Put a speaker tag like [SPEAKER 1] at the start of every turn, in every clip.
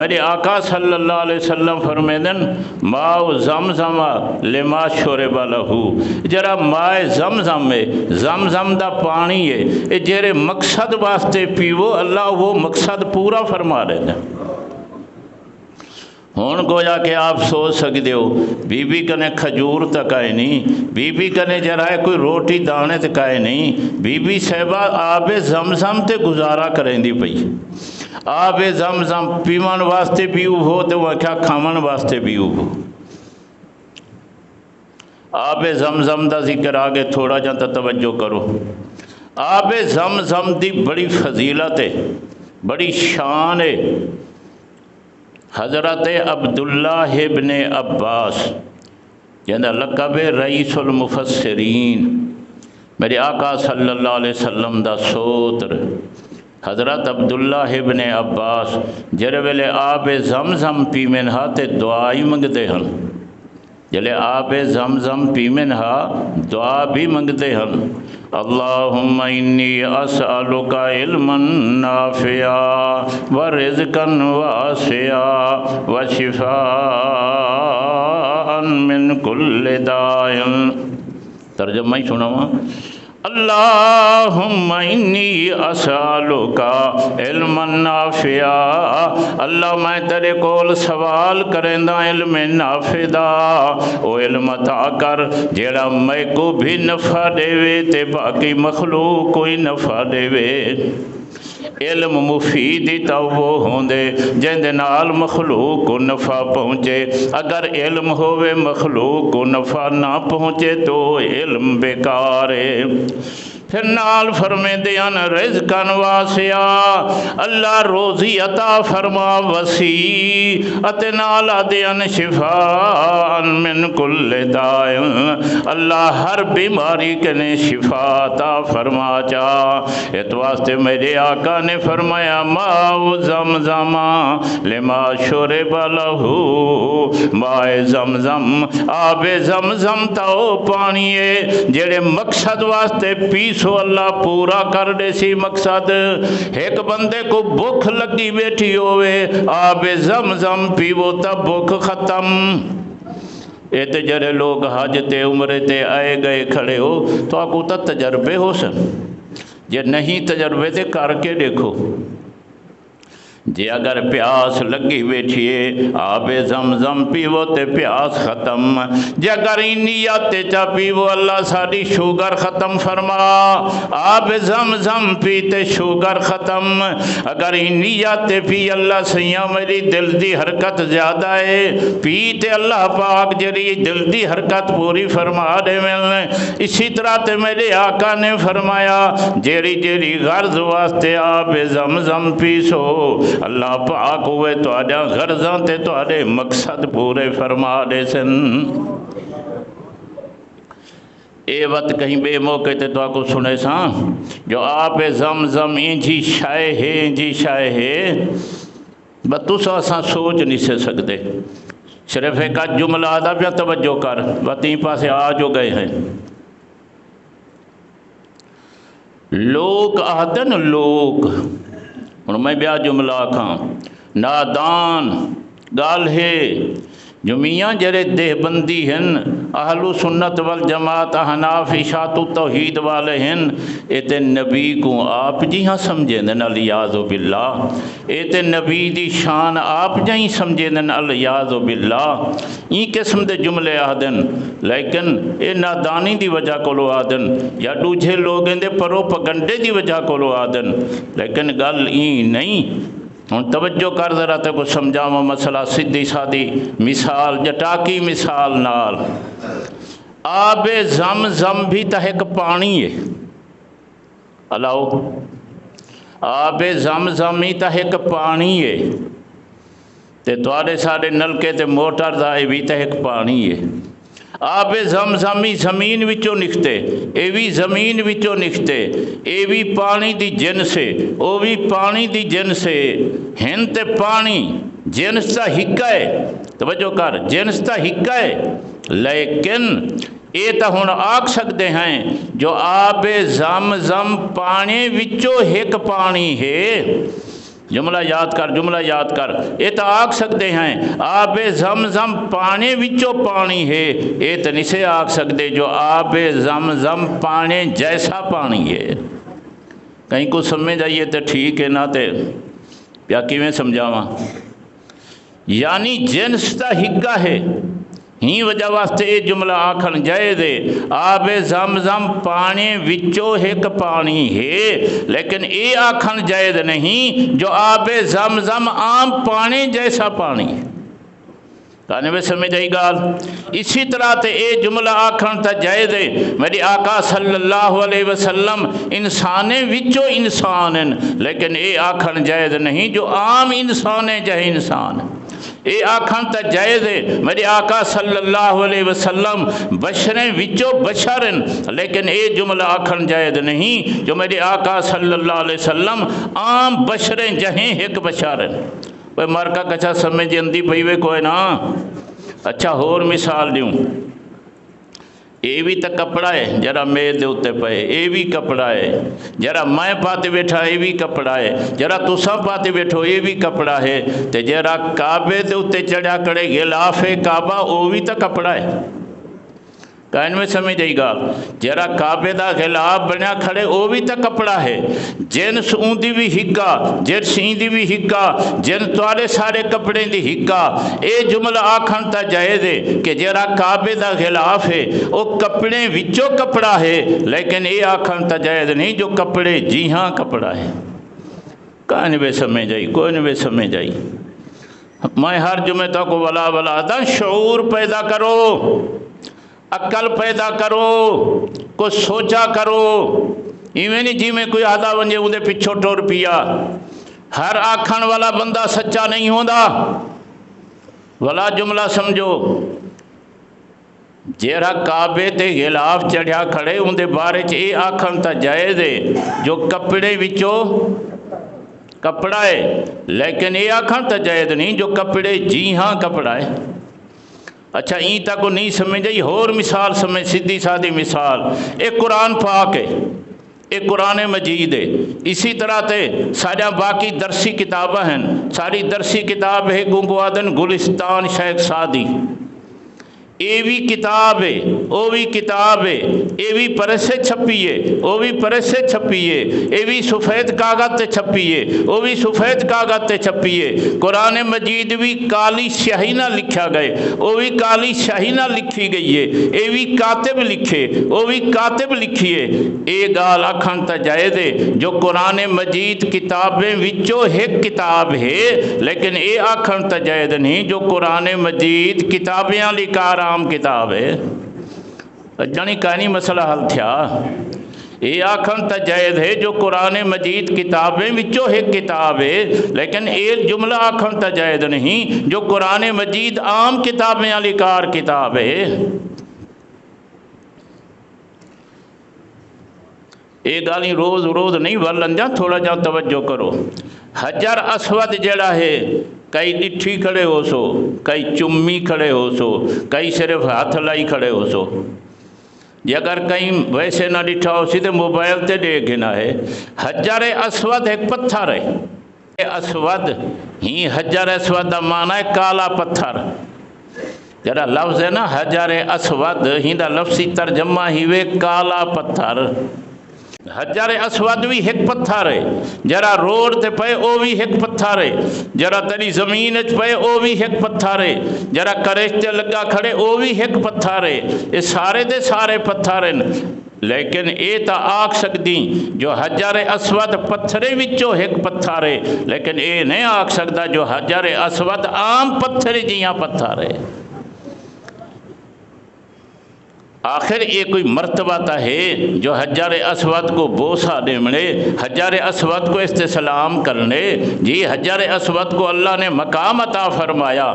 [SPEAKER 1] میرے آقا صلی اللہ علیہ وسلم فرمیدن ماء زمزم لما شرب لہو، جرا مائے زمزم میں زمزم دا پانی ہے اے جرے مقصد واسطے پیو اللہ وہ مقصد پورا فرما رہے ہیں۔ ہون گویا کہ آپ سوچ سکتے ہو بی بی کنے کھجور تک آئے نہیں، بی بی کنے جرائے کوئی روٹی دانے تک آئے نہیں، بی بی صاحبہ آب زمزم تے گزارا کریں دی پئی۔ آب زمزم پیمن واسطے پیو ہو تو وہ کیا کھامن واسطے پیو ہو۔ آب زمزم دا ذکر آگے تھوڑا جانتا توجہ کرو۔ آب زمزم دی بڑی فضیلت ہے، بڑی شان ہے۔ حضرت عبداللہ ابن عباس جنہا لقب رئیس المفسرین، میرے آقا صلی اللہ علیہ وسلم دا سوتر حضرت عبداللہ ابن عباس جرے ویلے آب زمزم پی منہا تے دعائی منگتے ہیں، جلے آب زمزم پی منہا دعا بھی منگتے ہیں۔ اللہم انی اسألک علما نافعا ورزقا واسعا وشفاء من کل داء۔ ترجمہ ہی سناواں، اللہم انی اسألک علما نافعا، اللہ میں تیرے کول سوال کریں دا علم نافع دا، او علم عطا کر جیڑا میں کو بھی نفع دے وے تے باقی مخلوق کوئی نفع دے وے۔ علم مفید تا وہ ہوندے جن دے نال مخلوق کو نفع پہنچے، اگر علم ہوئے مخلوق کو نفع نہ پہنچے تو علم بیکار ہے۔ پھر نال فرمے دیان رزقاً واسعا، اللہ روزی عطا فرما وسیع، اتے نال دیان شفاء من کل داء، اللہ ہر بیماری کنے شفا عطا فرما چاہ۔ اس واسطے میرے آقا نے فرمایا ماء زمزم لما شرب لہو، مائے زمزم آب زمزم تاؤ پانی ہے جڑے مقصد واسطے پیسو اللہ پورا کر دے سی مقصد۔ ایک بندے کو بھوک لگی بیٹھی ہوئے آب زمزم پیو تا بھوک ختم۔ ایتے جڑے لوگ حج تے عمرے تے آئے گئے کھڑے ہو تو آپ کو تا تجربے ہو سن، جے نہیں تجربے تے کر کے دیکھو۔ جی اگر پیاس لگی بیٹھئے آب زمزم پیو تے پیاس ختم، جی اگر نیت چا پیو اللہ ساری شوگر ختم فرما، آب زمزم پیتے شوگر ختم، اگر نیت پی اللہ سیاں میری دل دی حرکت زیادہ ہے، پیتے اللہ پاک جری دل دی حرکت پوری فرما دے ملنے۔ اسی طرح تے میرے آقا نے فرمایا جیری جیری غرض واسطے آب زمزم پیسو، اللہ پاک ہوئے تو آجا غرضاں تے تو آجے مقصد پورے فرما دے سن۔ اے وقت کہیں بے موقع تے تو آکو سنے ساں جو آب زمزم انجی شائع ہے، انجی شائع ہے، بس اساں سوچ نہیں سے سکتے۔ صرف ایک جملہ آدھا پیا توجہ کر، بتیں پاسے آج ہو گئے ہیں۔ لوگ آدن لوگ، اور میں بیا جملہ کھاں، نادان گال ہے جو میاں جرے دہ بندی ہیں، اہل سنت والجماعت احناف اشاعت و توحید والے ہیں، ایتے نبی کو آپ جی ہاں سمجھے دن الیاذ باللہ، ایتے نبی دی شان آپ جائیں سمجھے دن الیاذ باللہ۔ این قسم دے جملے آدن، لیکن اے نادانی دی وجہ کو لو آدن، یا دوجھے لوگیں دے پروپگنڈے دی وجہ کو لو آدن، لیکن گل این نہیں۔ ہن توجہ کر ذرا تے کو سمجھاواں مسئلہ سیدھی سادی مثال جٹاکی مثال نال۔ آب زمزم بھی تا ایک پانی ہے، الاؤ آب زمزم ہی تا ایک پانی ہے، تے توارے سارے نلکے تے موٹر دا اے بھی تا ایک پانی ہے۔ آب زمزم ہی زمین وچوں نکتے، اے بھی زمین وچوں نکتے، اے بھی پانی دی جنس ہے، او بھی پانی دی جنس ہے، ہن تے پانی جنس تا ہکا ہے، توجہ کر جنس تا ہکا ہے، لیکن اے تا ہن آکھ سکتے ہیں جو آب زمزم پانی وچوں ایک پانی ہے، جملہ یاد کر، جملہ یاد کر۔ یہ تو آکھ سکتے ہیں آب زمزم پانے وچوں پانی ہے، یہ تو نہیں سے آکھ سکتے جو آب زمزم پانے جیسا پانی ہے۔ کہیں کو سمجھ آئیے تو ٹھیک ہے، نہ تے پیا کیویں سمجھاواں؟ یعنی جنس دا ہگا ہے، ہی وجہ واسطے یہ جملہ آکھن جائز ہے آب زمزم پانی وچوں ایک پانی ہے، لیکن یہ آکھن جائز نہیں جو آب زمزم عام پانی جیسا پانی ہے۔ کہنے میں سمجھ آئی گال؟ اسی طرح تے اے جملہ آکھن تا جائز ہے میری آقا صلی اللہ علیہ وسلم انسانے وچوں انسان ہیں، لیکن اے آکھن جائز نہیں جو عام انسان ہے جہے انسان۔ اے آکھن تا جائز ہے میری آقا صلی اللہ علیہ وسلم بشریں وچوں بشر ہیں، لیکن اے جملہ آکھن جائز نہیں جو میری آقا صلی اللہ علیہ وسلم عام بشریں جہیں ایک بشر ہیں۔ کوئی مارکا کچھا سمجھ اندی پئی وے کوئی نا؟ اچھا ہور مثال دیوں، اے بھی تا کپڑا ہے جرا میل دے اتے پئے، اے بھی کپڑا ہے جرا میں پاتے بیٹھا، اے بھی کپڑا ہے جرا تساں پاتے بیٹھو، اے بھی کپڑا ہے تے جرا کعبے دے اتے چڑھا کڑے غلاف کعبہ او بھی تا کپڑا ہے۔ کہنے میں سمجھ آئی گا؟ جرا کعبے دا غلاف بنیا کھڑے او بھی تا کپڑا ہے، جنس اون دی بھی ہگا، جنس این دی بھی ہگا، جنس توارے سارے کپڑے دی ہگا۔ اے جملہ آکھن تا جائز ہے کہ جرا کعبے دا غلاف ہے او کپڑے وچوں کپڑا ہے، لیکن اے آکھن تا جائز نہیں جو کپڑے جی ہاں کپڑا ہے۔ کہنے میں سمجھ آئی؟ کوئی نہیں سمجھ آئی؟ میں ہر جمعہ تک ولا ولا دا شعور پیدا کرو، عقل پیدا کرو، کچھ سوچا کرو، ایویں نہیں جی میں کوئی آدھا ونجے اندے پچھو ٹور پیا۔ ہر آکھن والا بندہ سچا نہیں ہوندا، ولا جملہ سمجھو۔ جیرا کعبے تے غلاف چڑھیا کھڑے اندے بارے چ اے آکھن تا جائز ہے جو کپڑے وچوں کپڑا ہے، لیکن اے آکھن تا جائز نہیں جو کپڑے جی ہاں کپڑا ہے۔ اچھا این تک نہیں سمجھ آئی؟ اور مثال سمجھ، سیدھی سادھی مثال، ایک قرآن پاک ہے، ایک قرآن مجید ہے۔ اسی طرح تے سارا باقی درسی کتابیں ہیں، ساری درسی کتاب ہے گنگو آدن گلستان شیخ سعدی، اے بھی کتاب ہے، او بھی کتاب ہے، اے بھی پرس سے چھپی ہے، او بھی پرس سے چھپی ہے، اے بھی سفید کاغذ تے چھپی ہے، او بھی سفید کاغذ تے چھپی ہے۔ قرآن مجید بھی کالی سیاہی نہ لکھا گئے، او بھی کالی سیاہی نہ لکھی گئی ہے، اے بھی کاتب لکھے، او بھی کاتب لکھیے۔ اے گال آکھن تا جائز ہے جو قرآن مجید کتابیں وچوں ایک کتاب ہے، لیکن اے آکھن تا جائز نہیں جو قرآن مجید کتابیں لکھا عام کتاب ہے۔ جانی کہانی مسئلہ حل تھیا۔ یہ آکھن تا جائز ہے جو قرآن مجید کتابیں وچوں ایک کتاب ہے، لیکن یہ جملہ آکھن تا جائز نہیں جو قرآن مجید عام کتابیں علی کار کتاب ہے۔ یہ گالی روز روز نہیں ولن جا، تھوڑا جا توجہ کرو۔ حجر اسود جڑا ہے کئی ڈٹھی کھڑے ہو سو، کئی چمی کھڑے ہو سو، کئی صرف ہاتھ لائی کھڑے ہو سو۔ جی اگر کہیں ویسے نہ ڈٹھا ہو سی تو موبائل تے دیکھنا ہے۔ حجر اسود ایک پتھر ہے، اسود ہی حجر اسود دا معنی ہے کالا پتھر۔ جڑا لفظ ہے نا حجر اسود ہی دا لفظی ترجمہ ہی وے کالا پتھر۔ حجر اسود بھی ایک پتھر ہے، جرا روڈ تے پے او بھی ایک پتھر ہے، جرا تری زمین اچ پے او بھی ایک پتھر ہے، جرا کریش تے لگا کھڑے او بھی ایک پتھر ہے۔ یہ سارے دے سارے پتھر ہیں، لیکن اے تا آکھ سکدی جو حجر اسود پتھرے وچوں ایک پتھر ہے، لیکن اے نہیں آکھ سکدا جو حجر اسود عام پتھر جیاں پتھر ہے۔ آخر یہ کوئی مرتبہ تا ہے جو حجر اسود کو بوسہ دیمنے، حجر اسود کو استسلام کرنے، جی حجر اسود کو اللہ نے مقام عطا فرمایا۔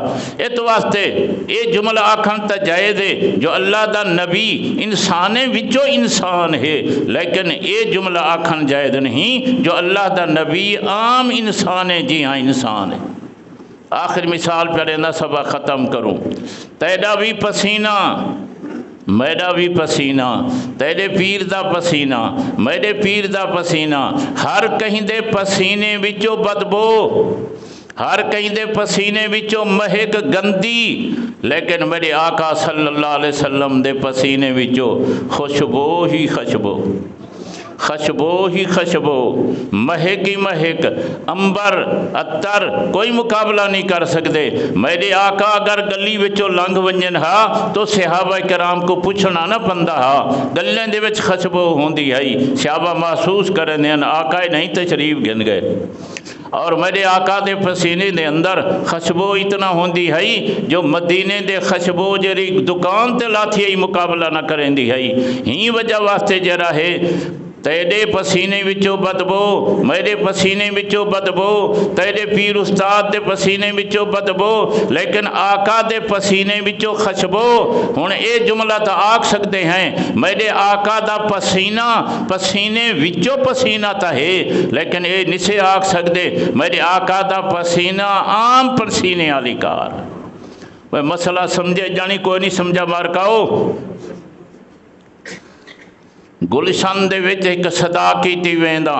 [SPEAKER 1] اس واسطے یہ جملہ آکھن تا جائز ہے جو اللہ دا نبی انسانے وچوں انسان ہے، لیکن یہ جملہ آکھن جائز نہیں جو اللہ دا نبی عام انسان ہے، جی ہاں انسان ہے۔ آخر مثال پہ نہ سبق ختم کروں۔ تیرا بھی پسینہ میرا بھی پسینہ، تیرے پیر دا پسینہ، میرے پیر دا پسینہ، ہر کہیں دے پسینے وچوں بدبو، ہر کہیں دے پسینے وچوں مہک گندی، لیکن میرے آقا صلی اللہ علیہ وسلم دے پسینے وچوں خوشبو ہی خوشبو، خوشبو ہی خوشبو، مہک ہی مہک، امبر عطر کوئی مقابلہ نہیں کر سکتے۔ میرے آقا اگر گلی وچوں لنگھ ونجن ہا تو صحابہ کرام کو پوچھنا نہ پندا ہا، گلیاں دے وچ خوشبو ہوندی ہے، صحابہ محسوس کرنے ہیں آقا نہیں تشریف گن گئے، اور میرے آقا دے پسینے دے اندر خوشبو اتنا ہوندی ہے جو مدینے دے خوشبو جری دکان تے لاتی ہے مقابلہ نہ کریں دی ہے۔ ہی وجہ واسطے جرا ہے تیرے پسینے وچوں بدبو، میرے پسینے وچوں بدبو، تیرے پیر استاد دے پسینے وچوں بدبو، لیکن آقا دے پسینے وچوں خوشبو۔ ہن اے جملہ تو آکھ سکتے ہیں میرے آقا دا پسینہ پسینے وچوں پسینہ تا ہے، لیکن اے نسے آکھ سکتے میرے آقا دا پسینہ عام پسینے والی کار۔ وہ مسئلہ سمجھے جانی کوئی نہیں سمجھا مارکاؤ۔ گلشن دے وچ ایک صدا کیتی ویندا،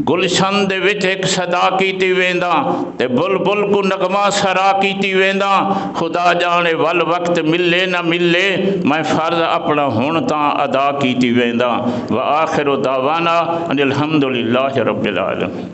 [SPEAKER 1] گلشن دے وچ ایک صدا کیتی ویندا تے بلبل کو نغمہ سرا کیتی ویندا، خدا جانے ول وقت ملے نہ ملے میں فرض اپنا ہون تاں ادا کیتی ویندا۔ وآخر دعوانا ان الحمدللہ رب العالمین۔